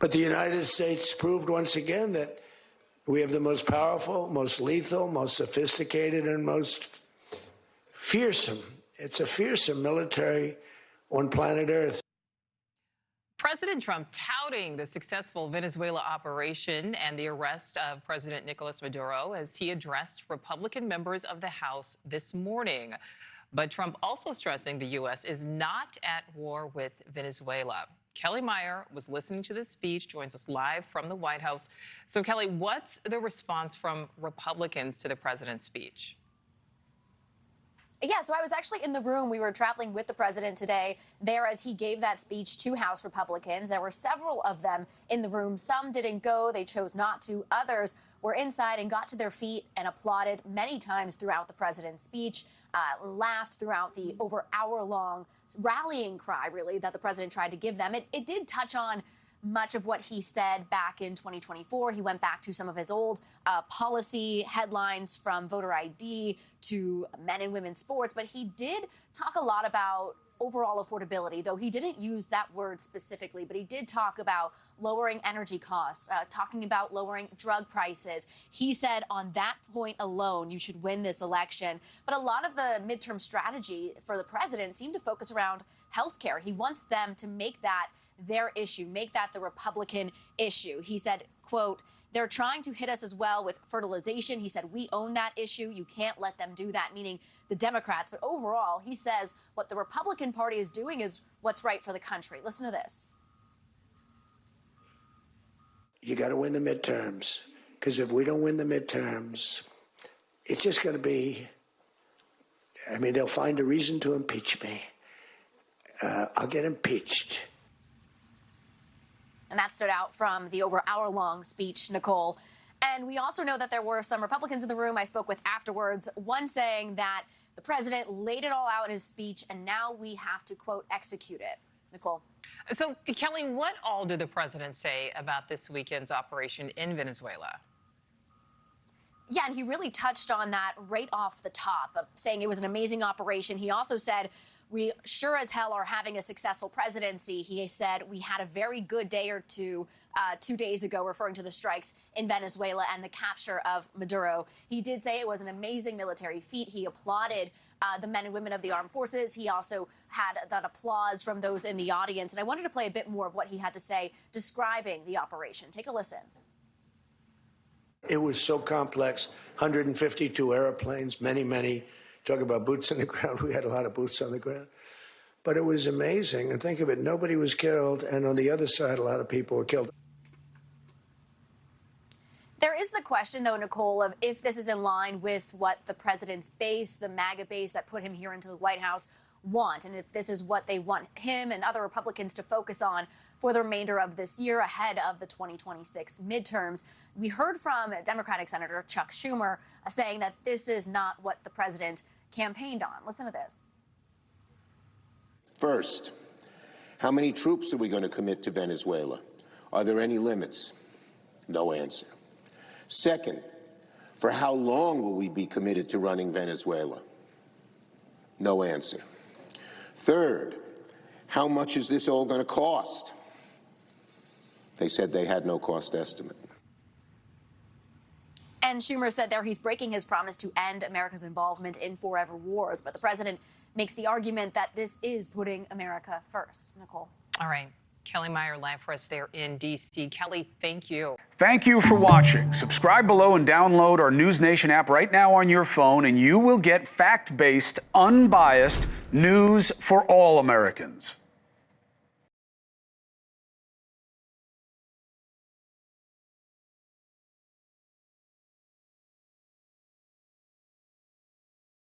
But the United States proved once again that we have the most powerful, most lethal, most sophisticated, and most fearsome. It's a fearsome military on planet Earth. President Trump touting the successful Venezuela operation and the arrest of President Nicolas Maduro as he addressed Republican members of the House this morning. But Trump also stressing the U.S. is not at war with Venezuela. Kelly Meyer was listening to this speech, joins us live from the White House. So, Kelly, what's the response from Republicans to the president's speech? Yeah, so I was actually in the room. We were traveling with the president today there as he gave that speech to House Republicans. There were several of them in the room. Some didn't go. They chose not to. Others were inside and got to their feet and applauded many times throughout the president's speech, laughed throughout the over hour-long rallying cry, really, that the president tried to give them. It did touch on much of what he said back in 2024. He went back to some of his old policy headlines, from voter ID to men and women's sports. But he did talk a lot about overall affordability, though he didn't use that word specifically. But he did talk about lowering energy costs, talking about lowering drug prices. He said on that point alone, you should win this election. But a lot of the midterm strategy for the president seemed to focus around health care. He wants them to make that their issue, make that the Republican issue. He said, quote, "They're trying to hit us as well with fertilization." He said, "We own that issue. You can't let them do that," meaning the Democrats. But overall, he says what the Republican Party is doing is what's right for the country. Listen to this. You got to win the midterms, because if we don't win the midterms, it's just going to be, I mean, they'll find a reason to impeach me. I'll get impeached. And that stood out from the over hour-long speech, Nichole. And we also know that there were some Republicans in the room I spoke with afterwards, one saying that the president laid it all out in his speech, and now we have to, quote, execute it. Nichole. So, Kelly, what all did the president say about this weekend's operation in Venezuela? Yeah, and he really touched on that right off the top, of saying it was an amazing operation. He also said, "We sure as hell are having a successful presidency." He said, "We had a very good day or two 2 days ago," referring to the strikes in Venezuela and the capture of Maduro. He did say it was an amazing military feat. He applauded the men and women of the armed forces. He also had that applause from those in the audience. And I wanted to play a bit more of what he had to say describing the operation. Take a listen. It was so complex. 152 airplanes, many. Talk about boots on the ground. We had a lot of boots on the ground. But it was amazing. And think of it, nobody was killed. And on the other side, a lot of people were killed. There is the question, though, Nichole, of if this is in line with what the president's base, the MAGA base that put him here into the White House, want, and if this is what they want him and other Republicans to focus on for the remainder of this year ahead of the 2026 midterms. We heard from Democratic Senator Chuck Schumer saying that this is not what the president campaigned on. Listen to this. First, how many troops are we going to commit to Venezuela? Are there any limits? No answer. Second, for how long will we be committed to running Venezuela? No answer. Third, how much is this all going to cost? They said they had no cost estimate. And Schumer said there he's breaking his promise to end America's involvement in forever wars. But the president makes the argument that this is putting America first. Nichole. All right. Kelly Meyer live for us there in D.C. Kelly, thank you. Thank you for watching. Subscribe below and download our NewsNation app right now on your phone, and you will get fact-based, unbiased news for all Americans.